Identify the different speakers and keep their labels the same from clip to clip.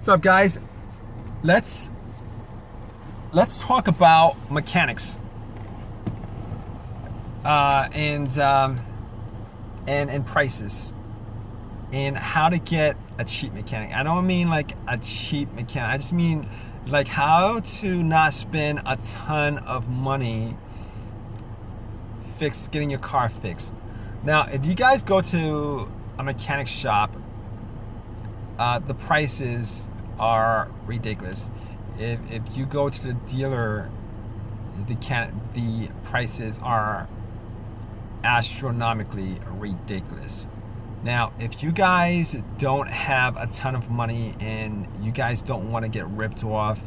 Speaker 1: What's up, guys? Let's talk about mechanics and prices and how to get a cheap mechanic. I don't mean like a cheap mechanic. I just mean like how to not spend a ton of money getting your car fixed. Now, if you guys go to a mechanic shop, the prices are ridiculous. If you go to the dealer, the prices are astronomically ridiculous. Now, if you guys don't have a ton of money and you guys don't want to get ripped off,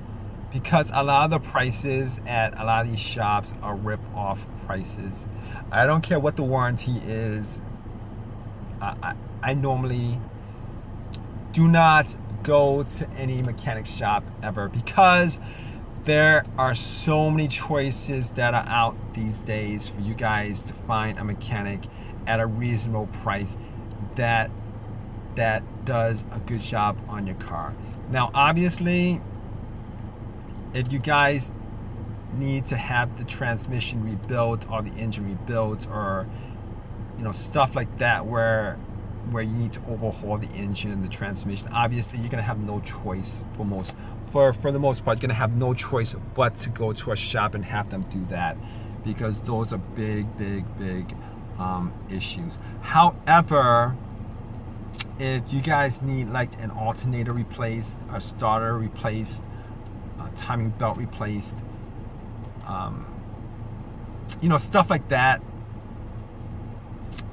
Speaker 1: because a lot of the prices at a lot of these shops are rip-off prices. I don't care what the warranty is. I normally do not go to any mechanic shop ever, because there are so many choices that are out these days for you guys to find a mechanic at a reasonable price that does a good job on your car. Now, obviously, if you guys need to have the transmission rebuilt or the engine rebuilt, or stuff like that, where you need to overhaul the engine and the transmission, obviously you're gonna have no choice. For the most part, you're gonna have no choice but to go to a shop and have them do that, because those are big issues. However, if you guys need like an alternator replaced, a starter replaced, a timing belt replaced, stuff like that,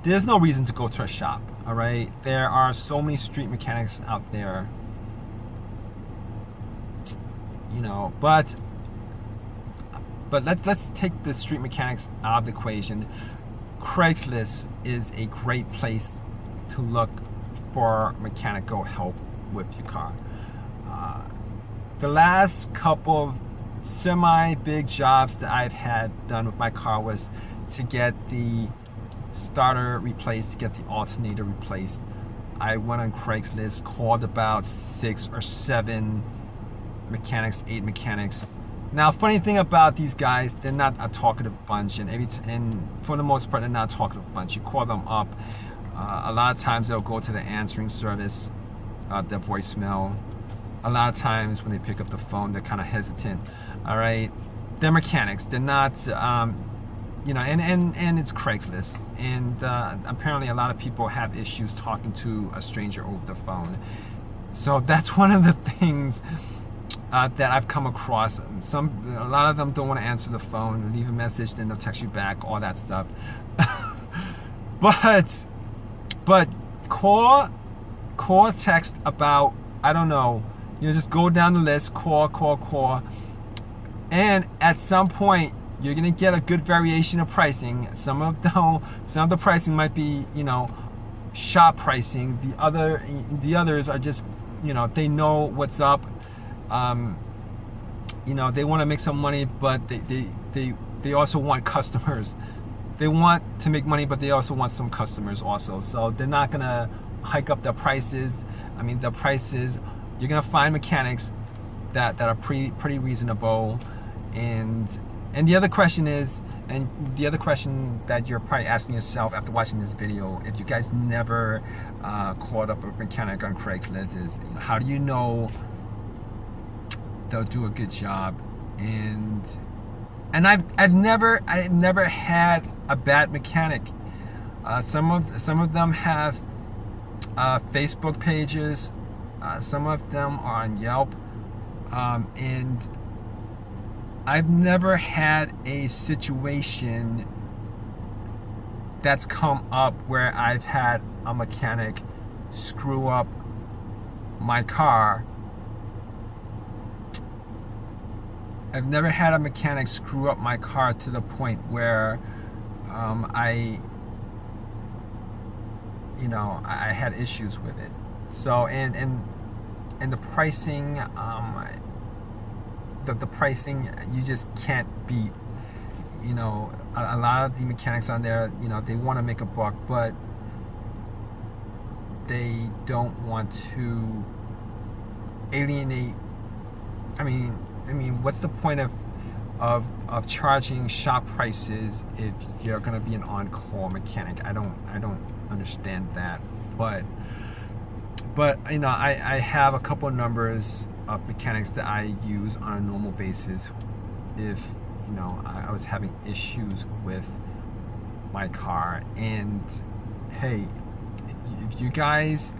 Speaker 1: there's no reason to go to a shop. All right, there are so many street mechanics out there, but let's take the street mechanics out of the equation. Craigslist is a great place to look for mechanical help with your car. The last couple of semi-big jobs that I've had done with my car was to get the starter replaced, to get the alternator replaced. I went on Craigslist, called about 6 or 7 mechanics, 8 mechanics. Now, funny thing about these guys, they're not a talkative bunch, and for the most part, they're not a talkative bunch. You call them up, a lot of times they'll go to the answering service, their voicemail. A lot of times when they pick up the phone, they're kind of hesitant. All right, they're mechanics. They're not, and it's Craigslist, and apparently a lot of people have issues talking to a stranger over the phone. So that's one of the things that I've come across. A lot of them don't want to answer the phone, leave a message, then they'll text you back, all that stuff. but call, text about, I don't know, just go down the list, call, and at some point you're gonna get a good variation of pricing. Some of the pricing might be, shop pricing. The others are just, they know what's up. They want to make some money, but they also want customers. They want to make money, but they also want some customers also. So they're not gonna hike up their prices. I mean, the prices, you're gonna find mechanics that are pretty reasonable. And the other question is, and the other question that you're probably asking yourself after watching this video, if you guys never called up a mechanic on Craigslist, is how do you know they'll do a good job? And I've never had a bad mechanic. Some of them have Facebook pages. Some of them are on Yelp, and I've never had a situation that's come up where I've had a mechanic screw up my car. I've never had a mechanic screw up my car to the point where I had issues with it. So and the pricing, the pricing you just can't beat. A lot of the mechanics on there, they want to make a buck, but they don't want to alienate. What's the point of charging shop prices if you're gonna be an on-call mechanic? I don't understand that. But I have a couple of numbers of mechanics that I use on a normal basis if I was having issues with my car. And hey, if you guys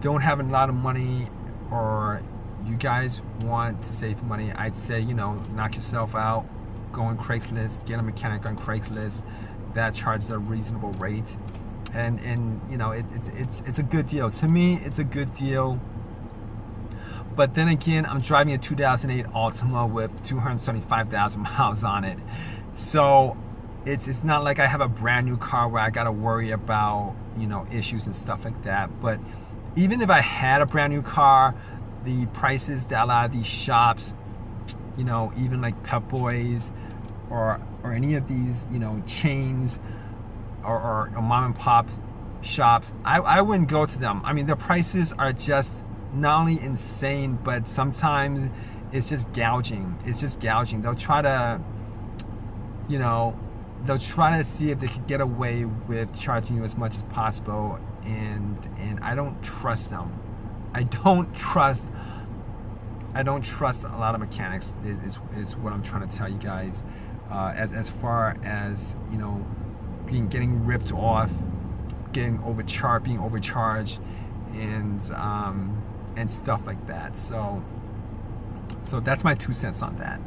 Speaker 1: don't have a lot of money, or you guys want to save money, I'd say knock yourself out, go on Craigslist, get a mechanic on Craigslist that charges a reasonable rate, and it's a good deal. To me, it's a good deal. But then again, I'm driving a 2008 Altima with 275,000 miles on it, so it's not like I have a brand new car where I gotta worry about issues and stuff like that. But even if I had a brand new car, the prices that a lot of these shops, even like Pep Boys or any of these chains or mom and pop shops, I wouldn't go to them. The prices are just not only insane, but sometimes it's just gouging. They'll try to see if they can get away with charging you as much as possible, and I don't trust them. I don't trust a lot of mechanics is what I'm trying to tell you guys. As far as getting ripped off, being overcharged, and stuff like that. So that's my 2 cents on that.